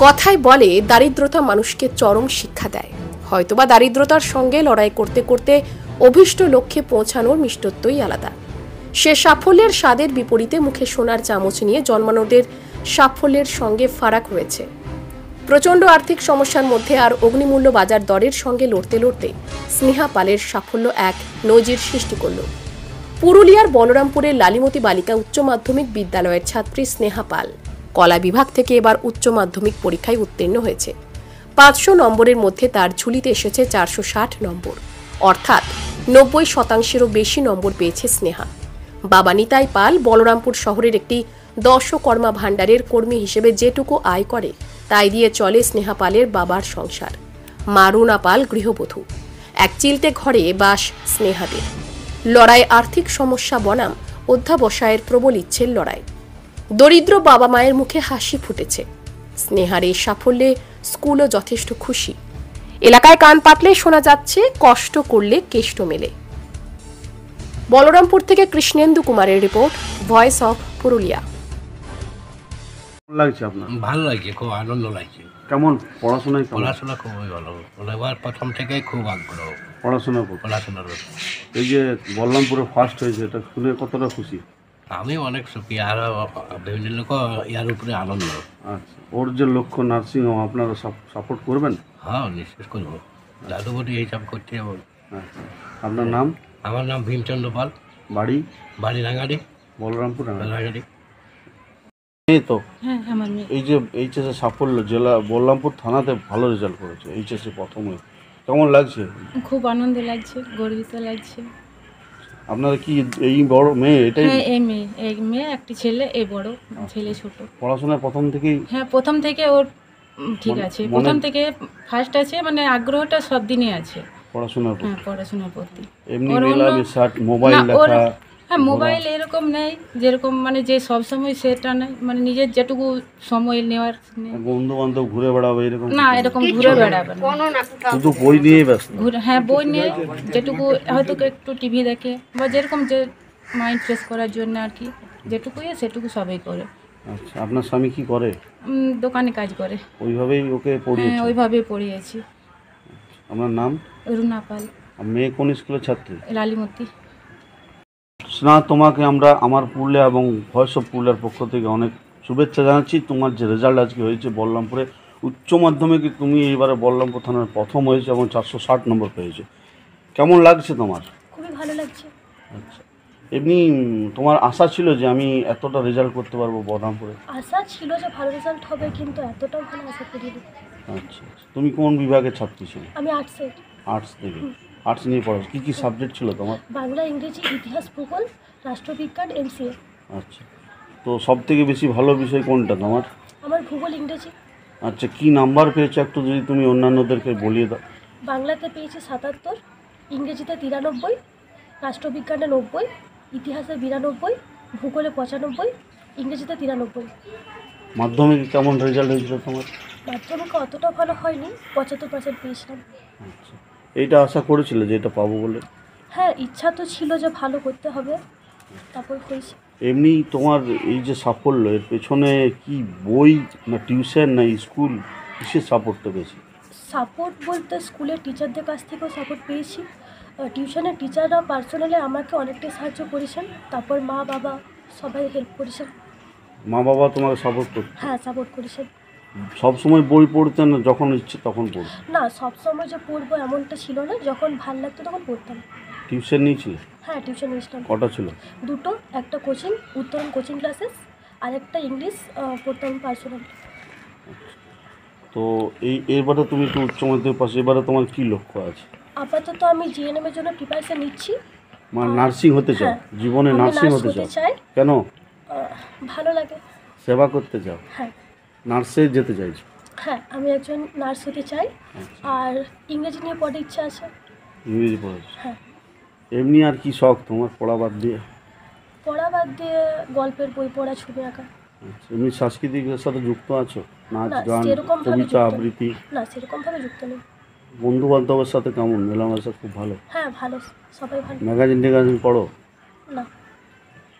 কথায় বলে দারিদ্রতা মানুষকে চরম শিক্ষা দেয়। হয়তোবা দারিদ্রতার সঙ্গে লড়াই করতে করতে অভীষ্ট লক্ষ্যে পৌঁছানোর মিষ্টত্বই আলাদা। সে সাফল্যের স্বাদের বিপরীতে মুখে সোনার চামচ নিয়ে জন্মানোদের সাফল্যের সঙ্গে ফারাক রয়েছে। প্রচণ্ড আর্থিক সমস্যার মধ্যে আর অগ্নিমূল্য বাজার দরের সঙ্গে লড়তে লড়তে স্নেহা পালের সাফল্য এক নজির সৃষ্টি করল। পুরুলিয়ার বলরামপুরের লালিমতি বালিকা উচ্চ মাধ্যমিক বিদ্যালয়ের ছাত্রী স্নেহা পাল কলা বিভাগ থেকে এবার উচ্চ মাধ্যমিক পরীক্ষায় উত্তীর্ণ হয়েছে। 500 নম্বরের মধ্যে তার ঝুলিতে এসেছে 460 নম্বর, অর্থাৎ 90%-এরও বেশি নম্বর পেয়েছে স্নেহা। বাবা নিতাই পাল বলরামপুর শহরের একটি দর্শকর্মা ভাণ্ডারের কর্মী হিসেবে যেটুকু আয় করে তাই দিয়ে চলে স্নেহা পালের বাবার সংসার। মা রুনা পাল গৃহবধূ। এক চিলতে ঘরে বাস স্নেহাদের। লড়াই আর্থিক সমস্যা বনাম অধ্যাবসায়ের প্রবল ইচ্ছের লড়াই। দরিদ্র বাবা মায়ের মুখে হাসি ফুটেছে। স্নেহার এই সাফল্যে স্কুলও যথেষ্ট খুশি। এলাকায় কান পাতলে শোনা যাচ্ছে কষ্ট করলে কেষ্ট মেলে। বলরামপুর থেকে কৃষ্ণেন্দু কুমারের রিপোর্ট, ভয়েস অফ পুরুলিয়া। লাগছে আপনার? ভালো লাগছে, খুব আনন্দ লাগছে। কেমন পড়াশোনায়? পড়াশোনা খুবই ভালো, এবার প্রথম থেকেই খুব আগ্রহ পড়াশোনার। এই যে বলরামপুরে ফার্স্ট হয়েছে, এটা শুনে কতটা খুশি? আমি অনেক সুখী, আর বিভিন্ন লোক ইয়ার উপরে আনন্দ। আচ্ছা, ওর যে লক্ষ্য নার্সিং হোম, আপনারা সাপোর্ট করবেন? হ্যাঁ, নিশ্চিত করবো। দাদুবটি হিসাব করতে হবে। আচ্ছা, আপনার নাম? আমার নাম ভীমচন্দ্র পাল। বাড়ি রাঙাড়ি, বলরামপুর রাঙাড়ি। এই তো হ্যাঁ, আমার মেয়ে। এই যে এইচএসে সাফল্য, জেলা বলরামপুর থানাতে ভালো রেজাল্ট করেছে এইচএসে প্রথমে, কেমন লাগছে? খুব আনন্দ লাগছে, গর্বিত লাগছে। আপনারা কি এই বড় মেয়ে? এটাই? হ্যাঁ, এই মেয়ে একটি ছেলে, এই বড় ছেলে ছোট। পড়াশোনায় প্রথম থেকেই? হ্যাঁ, প্রথম থেকে ওর ঠিক আছে, প্রথম থেকে ফার্স্ট আছে, মানে আগ্রহটা সব দিনই আছে পড়াশোনার প্রতি। হ্যাঁ, পড়াশোনার প্রতি। এমনি মেলামেশা, মোবাইল দেখা? হ্যাঁ, মোবাইল এরকম নেই যেরকম, মানে যে সব সময় সেটা নেই, মানে নিজের যেটুকু সময় নেওয়ার। বন্ধু বান্ধব ঘুরে বেড়াবে এরকম? না, এরকম ঘুরে বেড়াবে না, শুধু বই নিয়ে ব্যস্ত। হ্যাঁ, বই নিয়ে যেটুকু হয়তো একটু টিভি দেখে বা যেরকম যে মাইন্ড ফ্রেশ করার জন্য আর কি, যেটুকুই সেটুকু সবই করে। আচ্ছা, আপনার স্বামী কি করে? দোকানে কাজ করে। ওইভাবেই ওকে পড়িয়েছে? হ্যাঁ, ওইভাবেই পড়িয়েছি। আপনার নাম? রুনা পাল। মেয়ে কোন স্কুলের ছাত্রী? লালিমতি। স্নেহা, তোমাকে আমরা আমার পুরুলিয়া এবং ভয়েস অফ পুরুলিয়ার পক্ষ থেকে অনেক শুভেচ্ছা জানাচ্ছি। তোমার যে রেজাল্ট আজকে হয়েছে বলরামপুরে উচ্চ মাধ্যমিকে, তুমি এইবারে বলরামপুর থানার প্রথম হয়েছে এবং 460 নম্বর পেয়েছে। কেমন লাগছে তোমার? খুবই ভালো লাগছে। আচ্ছা, এমনি তোমার আশা ছিল যে আমি এতটা রেজাল্ট করতে পারবো বলরামপুরে? আশা ছিল যে ভালো রেজাল্ট হবে, কিন্তু এতটাও ভালো আশা করিনি। আচ্ছা, তুমি কোন বিভাগের ছাত্রী ছিলে? আমি আর্টসের। আর্টস থেকে? আর্টস নিয়ে পড়ো। কী কী সাবজেক্ট ছিল তোমার? বাংলা, ইংরেজি, ইতিহাস, ভূগোল, রাষ্ট্রবিজ্ঞান, এমসিএ। আচ্ছা, তো সব থেকে বেশি ভালো বিষয় কোনটা তোমার? আমার ভূগোল, ইংরেজি। আচ্ছা, কি নাম্বার পেয়েছো একটু যদি তুমি অন্যান্যদেরকে বলিয়ে দাও। বাংলাতে পেয়েছি 77, ইংরেজিতে 93, রাষ্ট্রবিজ্ঞানে 90, ইতিহাসে 92, ভূগোলে 95, ইংরেজিতে 93। মাধ্যমিকে কেমন রেজাল্ট হয়েছিল তোমার? মাধ্যমিকে অতটা ভালো হয়নি, 75% পেয়েছিলাম। আচ্ছা, এইটা আশা করেছিলে যে এটা পাবো বলে? হ্যাঁ, ইচ্ছা তো ছিল যে ভালো করতে হবে, তারপর হয়েছে। এমনি তোমার এই যে সাফল্য, এর পেছনে কি বই না টিউশন না স্কুল, কিসের সাপোর্টটা বেশি? সাপোর্ট বলতে স্কুলের টিচারদের কাছ থেকেও সাপোর্ট পেয়েছি। টিউশনের টিচাররা পার্সোনালি আমাকে অনেকটাই সাহায্য করেছেন। তারপর মা বাবা সবাই হেল্প করেছেন। মা বাবা তোমাকে সাপোর্ট করতো? হ্যাঁ, সাপোর্ট করেছেন। সব সময় বই পড়তেন না, যখন ইচ্ছে তখন পড়তেন? না, সব সময় যে পড়বো এমনটা ছিল না, যখন ভালো লাগতো তখন পড়তাম। টিউশন নিয়েছিলে? হ্যাঁ, টিউশন নিয়েছিলাম। কটা ছিল? দুটো, একটা কোচিং, উত্তরণ কোচিং ক্লাসেস, আর একটা ইংলিশ পড়তাম পার্সোনালি। তো এবারে তুমি তো উচ্চ মাধ্যমিক পাশে, এবারে তোমার কি লক্ষ্য আছে? আপাতত আমি জিএনএম এর জন্য প্রিপারেশন নিচ্ছি। মানে নার্সিং হতে চাও? হ্যাঁ, জীবনে নার্সিং হতে চাও? কেন? ভালো লাগে। সেবা করতে চাও? হ্যাঁ। নার্সে যেতে চাইছো? হ্যাঁ, আমি একজন নার্স হতে চাই। আর ইংরেজি নিয়ে পড়ার ইচ্ছা আছে। ইংরেজি পড়াচ্ছো? হ্যাঁ। এমনি আর কি শখ তোমার পড়া বাদ দিয়ে? পড়া বাদ দিয়ে গল্পের বই পড়া, ছবি আঁকা। এমনি সাংস্কৃতিকের সাথে যুক্ত আছো? নাচ, না, গান, সেরকম ভাবে কবিতা আবৃত্তি? না, সেরকম ভাবে যুক্ত নেই। বন্ধু বান্ধবের সাথে কেমন মেলামেশা? খুব ভালো? হ্যাঁ, ভালো, সবাই ভালো। ম্যাগাজিন ট্যাগাজিন পড়ো? না।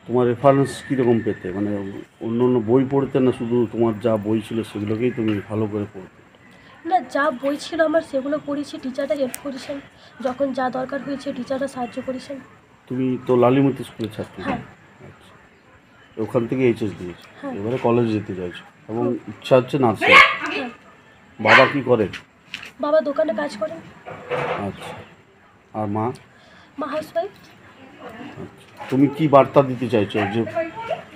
তোমার রেফারেন্স কীরকম পেতে, মানে অন্য অন্য বই পড়তে না শুধু তোমার যা বই ছিল সেগুলোকেই তুমি ভালো করে পড়তে? না, যা বই ছিল আমার সেগুলো পড়েছি, টিচাররা হেল্প করেছেন, যখন যা দরকার হয়েছে টিচাররা সাহায্য করেছেন। তুমি তো লালিমতি স্কুলের ছাত্রী। হ্যাঁ। আচ্ছা, ওখান থেকে এইচএস দিয়েছো, হ্যাঁ। এবারে কলেজে যেতে চাইছো এবং ইচ্ছা হচ্ছে নার্সিং। হ্যাঁ। বাবা কি করে? বাবা দোকানে কাজ করেন। আচ্ছা, আর মা? মা হাউসওয়াইফ। তুমি কি বার্তা দিতে চাইছো, যে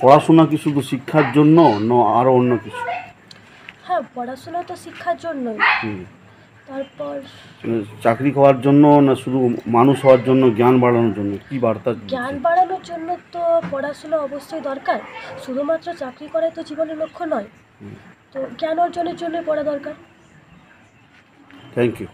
পড়াশোনা কি শুধু শিক্ষার জন্য না আরও অন্য কিছু? হ্যাঁ, পড়াশোনা তো শিক্ষার জন্যই, হুম। তারপর মানে চাকরি করার জন্য না শুধু মানুষ হওয়ার জন্য, জ্ঞান বাড়ানোর জন্য, কি বার্তা দিতে জ্ঞান চাইছো? বাড়ানোর জন্য তো পড়াশোনা অবশ্যই দরকার, শুধুমাত্র চাকরি করাই তো জীবনের লক্ষ্য নয়, তো জ্ঞান অর্জনের জন্য পড়া দরকার। Thank you.